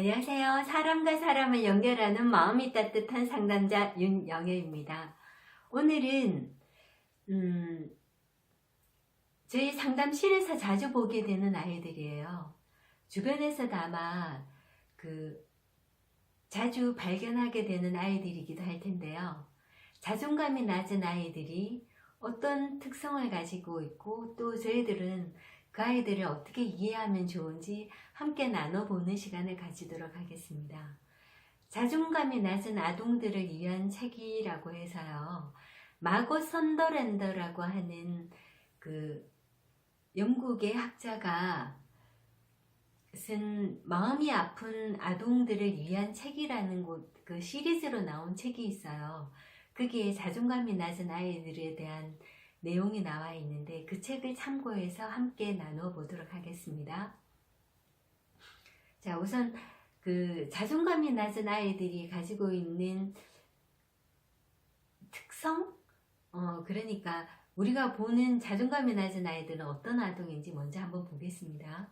안녕하세요. 사람과 사람을 연결하는 마음이 따뜻한 상담자 윤영애입니다. 오늘은 저희 상담실에서 자주 보게 되는 아이들이에요. 주변에서도 아마 자주 발견하게 되는 아이들이기도 할 텐데요. 자존감이 낮은 아이들이 어떤 특성을 가지고 있고, 또 저희들은 그 아이들을 어떻게 이해하면 좋은지 함께 나눠보는 시간을 가지도록 하겠습니다. 자존감이 낮은 아동들을 위한 책이라고 해서요. 마고 선더랜더라고 하는 영국의 학자가 쓴 마음이 아픈 아동들을 위한 책이라는 그 시리즈로 나온 책이 있어요. 그게 자존감이 낮은 아이들에 대한 내용이 나와 있는데, 그 책을 참고해서 함께 나눠보도록 하겠습니다. 자, 우선 자존감이 낮은 아이들이 가지고 있는 특성? 그러니까 우리가 보는 자존감이 낮은 아이들은 어떤 아동인지 먼저 한번 보겠습니다.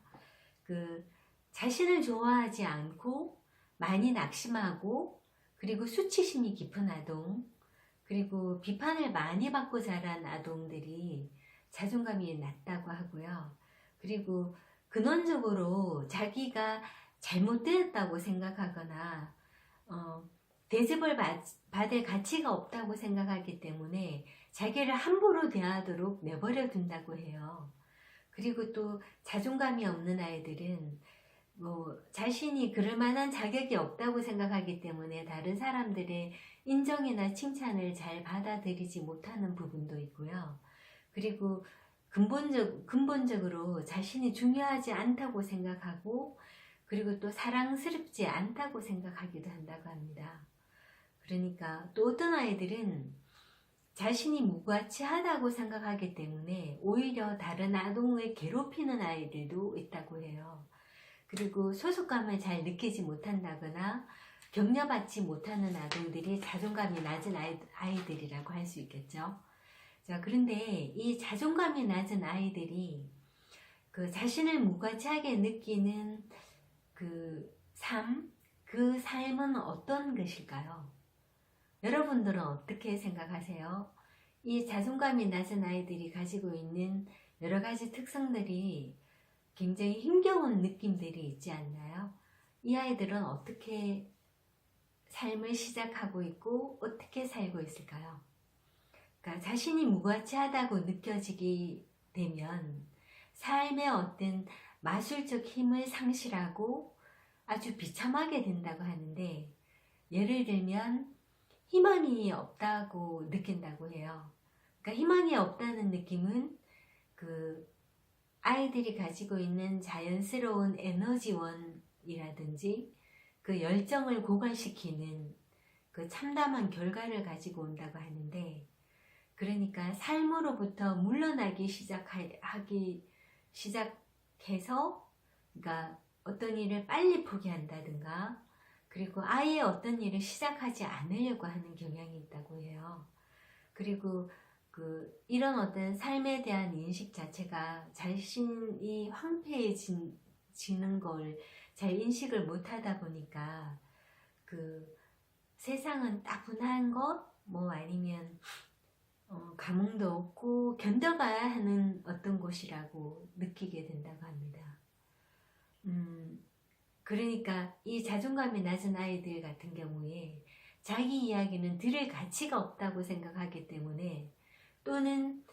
자신을 좋아하지 않고 많이 낙심하고, 그리고 수치심이 깊은 아동, 그리고 비판을 많이 받고 자란 아동들이 자존감이 낮다고 하고요. 그리고 근원적으로 자기가 잘못되었다고 생각하거나 대접을 받을 가치가 없다고 생각하기 때문에 자기를 함부로 대하도록 내버려 둔다고 해요. 그리고 또 자존감이 없는 아이들은 자신이 그럴 만한 자격이 없다고 생각하기 때문에 다른 사람들의 인정이나 칭찬을 잘 받아들이지 못하는 부분도 있고요. 그리고 근본적으로 자신이 중요하지 않다고 생각하고, 그리고 또 사랑스럽지 않다고 생각하기도 한다고 합니다. 그러니까 또 어떤 아이들은 자신이 무가치하다고 생각하기 때문에 오히려 다른 아동을 괴롭히는 아이들도 있다고 해요. 그리고 소속감을 잘 느끼지 못한다거나 격려받지 못하는 아동들이 자존감이 낮은 아이들이라고 할 수 있겠죠. 자, 그런데 이 자존감이 낮은 아이들이 자신을 무가치하게 느끼는 그 삶은 어떤 것일까요? 여러분들은 어떻게 생각하세요? 이 자존감이 낮은 아이들이 가지고 있는 여러 가지 특성들이 굉장히 힘겨운 느낌들이 있지 않나요? 이 아이들은 어떻게 삶을 시작하고 있고 어떻게 살고 있을까요? 그러니까 자신이 무가치하다고 느껴지게 되면 삶의 어떤 마술적 힘을 상실하고 아주 비참하게 된다고 하는데, 예를 들면 희망이 없다고 느낀다고 해요. 그러니까 희망이 없다는 느낌은 아이들이 가지고 있는 자연스러운 에너지원이라든지 그 열정을 고갈시키는 참담한 결과를 가지고 온다고 하는데, 그러니까 삶으로부터 물러나기 시작해서, 그러니까 어떤 일을 빨리 포기한다든가, 그리고 아예 어떤 일을 시작하지 않으려고 하는 경향이 있다고 해요. 그리고 이런 어떤 삶에 대한 인식 자체가 자신이 황폐해지는 걸 잘 인식을 못하다 보니까 세상은 따분한 것, 아니면 감흥도 없고 견뎌가야 하는 어떤 곳이라고 느끼게 된다고 합니다. 그러니까 이 자존감이 낮은 아이들 같은 경우에 자기 이야기는 들을 가치가 없다고 생각하기 때문에, 또는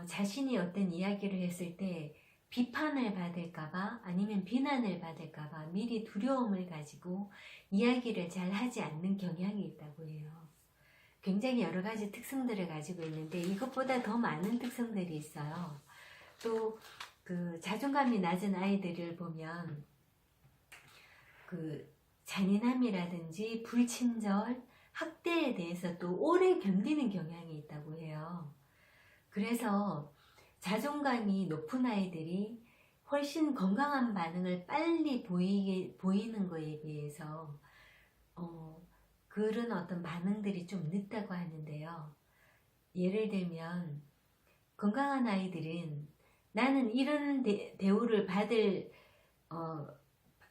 자신이 어떤 이야기를 했을 때 비판을 받을까봐 아니면 비난을 받을까봐 미리 두려움을 가지고 이야기를 잘 하지 않는 경향이 있다고 해요. 굉장히 여러 가지 특성들을 가지고 있는데 이것보다 더 많은 특성들이 있어요. 또 자존감이 낮은 아이들을 보면 잔인함이라든지 불친절, 학대에 대해서 또 오래 견디는 경향이 있다고 해요. 그래서 자존감이 높은 아이들이 훨씬 건강한 반응을 빨리 보이는 거에 비해서 그런 어떤 반응들이 좀 늦다고 하는데요. 예를 들면 건강한 아이들은 나는 이런 대우를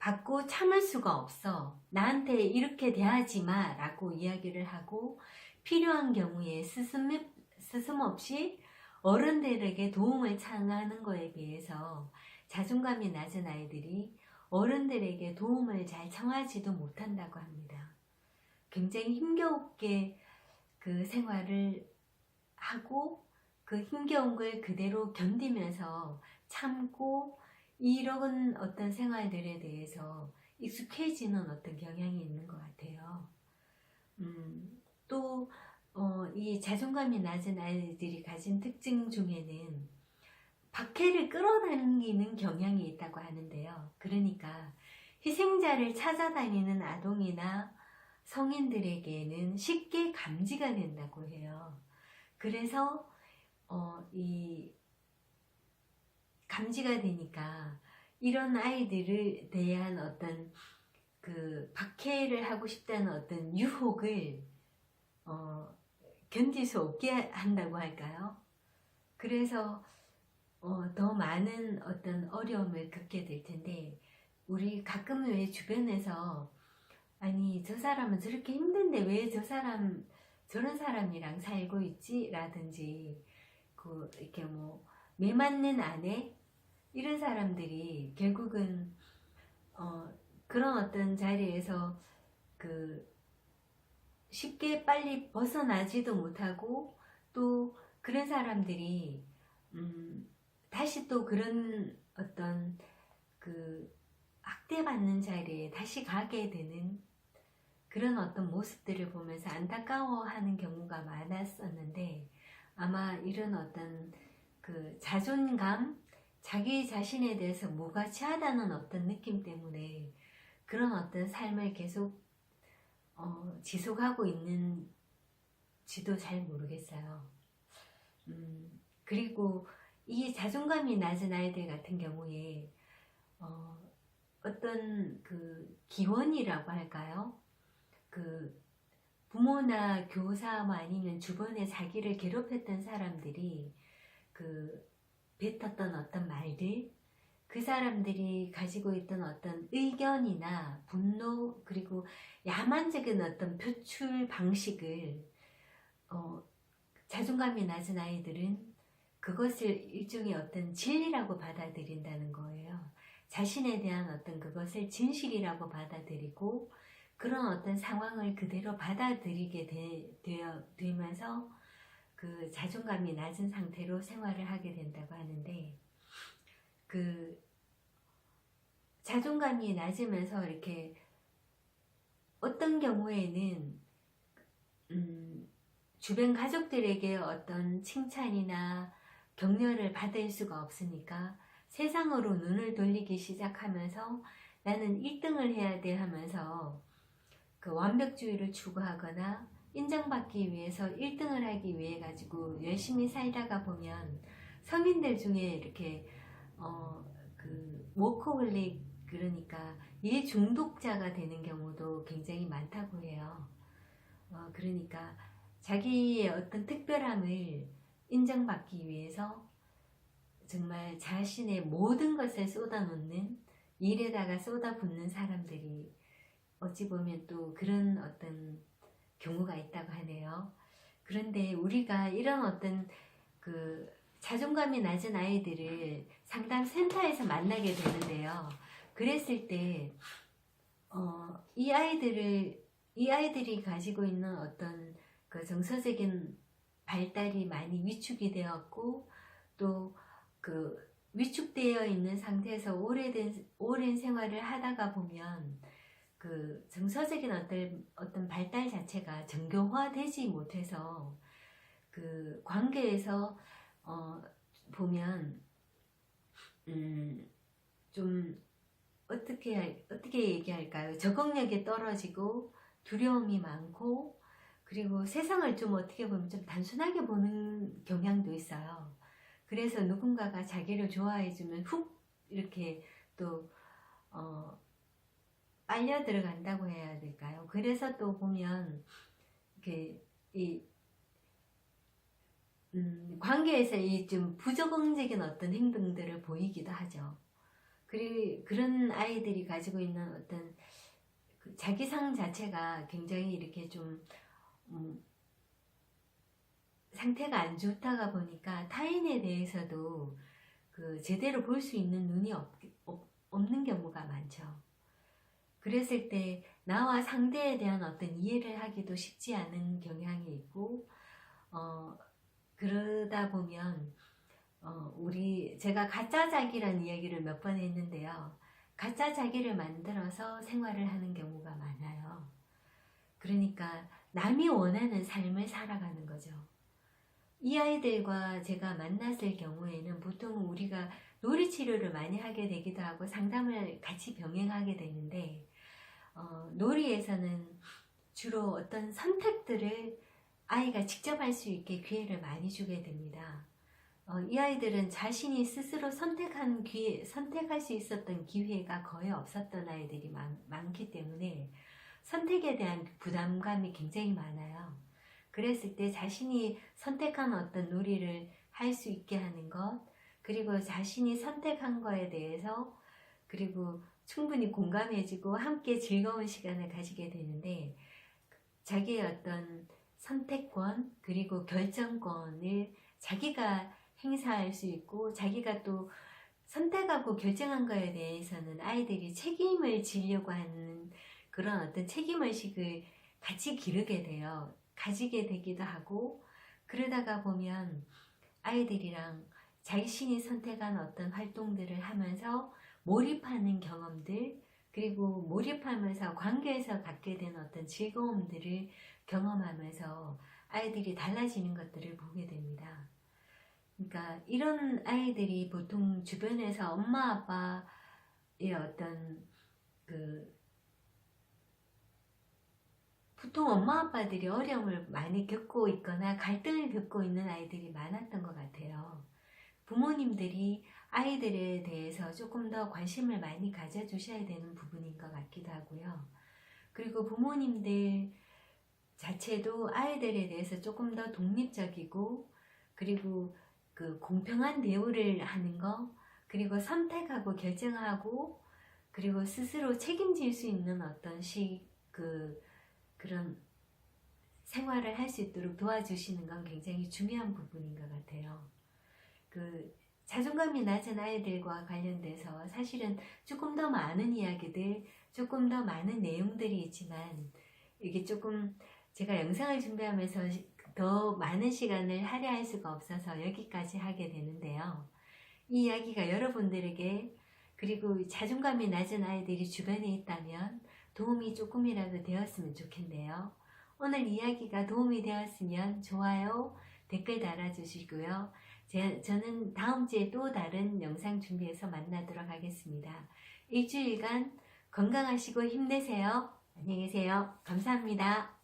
받고 자꾸 참을 수가 없어. 나한테 이렇게 대하지 마 라고 이야기를 하고 필요한 경우에 스스럼없이 어른들에게 도움을 청하는 거에 비해서 자존감이 낮은 아이들이 어른들에게 도움을 잘 청하지도 못한다고 합니다. 굉장히 힘겹게 그 생활을 하고 그 힘겨운 걸 그대로 견디면서 참고 이런 어떤 생활들에 대해서 익숙해지는 어떤 경향이 있는 것 같아요. 또 이 자존감이 낮은 아이들이 가진 특징 중에는 박해를 끌어당기는 경향이 있다고 하는데요. 그러니까 희생자를 찾아다니는 아동이나 성인들에게는 쉽게 감지가 된다고 해요. 그래서 이 감지가 되니까 이런 아이들에 대한 어떤 그 박해를 하고 싶다는 어떤 유혹을 견딜 수 없게 한다고 할까요? 그래서 더 많은 어떤 어려움을 겪게 될 텐데, 우리 가끔 왜 주변에서 아니 저 사람은 저렇게 힘든데 왜 저런 사람이랑 살고 있지? 라든지 이렇게 뭐 매 맞는 아내 이런 사람들이 결국은 그런 어떤 자리에서 쉽게 빨리 벗어나지도 못하고 또 그런 사람들이 다시 또 그런 어떤 학대받는 자리에 다시 가게 되는 그런 어떤 모습들을 보면서 안타까워하는 경우가 많았었는데, 아마 이런 어떤 자존감, 자기 자신에 대해서 무가치하다는 어떤 느낌 때문에 그런 어떤 삶을 계속 지속하고 있는지도 잘 모르겠어요. 그리고 이 자존감이 낮은 아이들 같은 경우에 어떤 기원이라고 할까요? 부모나 교사 아니면 주변에 자기를 괴롭혔던 사람들이 뱉었던 어떤 말들, 그 사람들이 가지고 있던 어떤 의견이나 분노, 그리고 야만적인 어떤 표출 방식을 자존감이 낮은 아이들은 그것을 일종의 어떤 진리라고 받아들인다는 거예요. 자신에 대한 어떤 그것을 진실이라고 받아들이고 그런 어떤 상황을 그대로 받아들이게 되면서 자존감이 낮은 상태로 생활을 하게 된다고 하는데, 자존감이 낮으면서 이렇게 어떤 경우에는 주변 가족들에게 어떤 칭찬이나 격려를 받을 수가 없으니까 세상으로 눈을 돌리기 시작하면서 나는 1등을 해야 돼 하면서 완벽주의를 추구하거나 인정받기 위해서 1등을 하기 위해 가지고 열심히 살다가 보면 성인들 중에 이렇게 워커홀릭, 그러니까 일 중독자가 되는 경우도 굉장히 많다고 해요. 그러니까 자기의 어떤 특별함을 인정받기 위해서 정말 자신의 모든 것을 쏟아놓는, 일에다가 쏟아붓는 사람들이 어찌 보면 또 그런 어떤 경우가 있다고 하네요. 그런데 우리가 이런 어떤 자존감이 낮은 아이들을 상담 센터에서 만나게 되는데요. 그랬을 때 이 아이들이 가지고 있는 어떤 정서적인 발달이 많이 위축이 되었고, 또 위축되어 있는 상태에서 오랜 생활을 하다가 보면 정서적인 어떤 발달 자체가 정교화되지 못해서 관계에서 보면 좀 어떻게 얘기할까요? 적응력이 떨어지고 두려움이 많고, 그리고 세상을 좀 어떻게 보면 좀 단순하게 보는 경향도 있어요. 그래서 누군가가 자기를 좋아해주면 훅 이렇게 또 빨려 들어간다고 해야 될까요? 그래서 또 보면 관계에서 이 좀 부적응적인 어떤 행동들을 보이기도 하죠. 그런 아이들이 가지고 있는 어떤 그 자기상 자체가 굉장히 이렇게 좀 상태가 안 좋다가 보니까 타인에 대해서도 그 제대로 볼 수 있는 눈이 없는 경우가 많죠. 그랬을 때 나와 상대에 대한 어떤 이해를 하기도 쉽지 않은 경향이 있고, 그러다 보면 제가 가짜 자기라는 이야기를 몇 번 했는데요. 가짜 자기를 만들어서 생활을 하는 경우가 많아요. 그러니까 남이 원하는 삶을 살아가는 거죠. 이 아이들과 제가 만났을 경우에는 보통 우리가 놀이치료를 많이 하게 되기도 하고 상담을 같이 병행하게 되는데, 놀이에서는 주로 어떤 선택들을 아이가 직접 할 수 있게 기회를 많이 주게 됩니다. 이 아이들은 자신이 스스로 선택할 수 있었던 기회가 거의 없었던 아이들이 많기 때문에 선택에 대한 부담감이 굉장히 많아요. 그랬을 때 자신이 선택한 어떤 놀이를 할 수 있게 하는 것, 그리고 자신이 선택한 거에 대해서 그리고 충분히 공감해주고 함께 즐거운 시간을 가지게 되는데, 자기의 어떤 선택권 그리고 결정권을 자기가 행사할 수 있고, 자기가 또 선택하고 결정한 거에 대해서는 아이들이 책임을 지려고 하는 그런 어떤 책임의식을 같이 가지게 되기도 하고, 그러다가 보면 아이들이랑 자신이 선택한 어떤 활동들을 하면서 몰입하는 경험들, 그리고 몰입하면서 관계에서 갖게 된 어떤 즐거움들을 경험하면서 아이들이 달라지는 것들을 보게 됩니다. 그러니까 이런 아이들이 보통 주변에서 엄마 아빠의 어떤 보통 엄마 아빠들이 어려움을 많이 겪고 있거나 갈등을 겪고 있는 아이들이 많았던 것 같아요. 부모님들이 아이들에 대해서 조금 더 관심을 많이 가져주셔야 되는 부분인 것 같기도 하고요. 그리고 부모님들 자체도 아이들에 대해서 조금 더 독립적이고, 그리고 그 공평한 대우를 하는 거, 그리고 선택하고 결정하고, 그리고 스스로 책임질 수 있는 어떤 그런 생활을 할 수 있도록 도와주시는 건 굉장히 중요한 부분인 것 같아요. 자존감이 낮은 아이들과 관련돼서 사실은 조금 더 많은 이야기들, 조금 더 많은 내용들이 있지만, 이게 조금 제가 영상을 준비하면서 더 많은 시간을 할애할 수가 없어서 여기까지 하게 되는데요. 이 이야기가 여러분들에게, 그리고 자존감이 낮은 아이들이 주변에 있다면 도움이 조금이라도 되었으면 좋겠네요. 오늘 이야기가 도움이 되었으면 좋아요, 댓글 달아주시고요. 저는 다음 주에 또 다른 영상 준비해서 만나도록 하겠습니다. 일주일간 건강하시고 힘내세요. 안녕히 계세요. 감사합니다.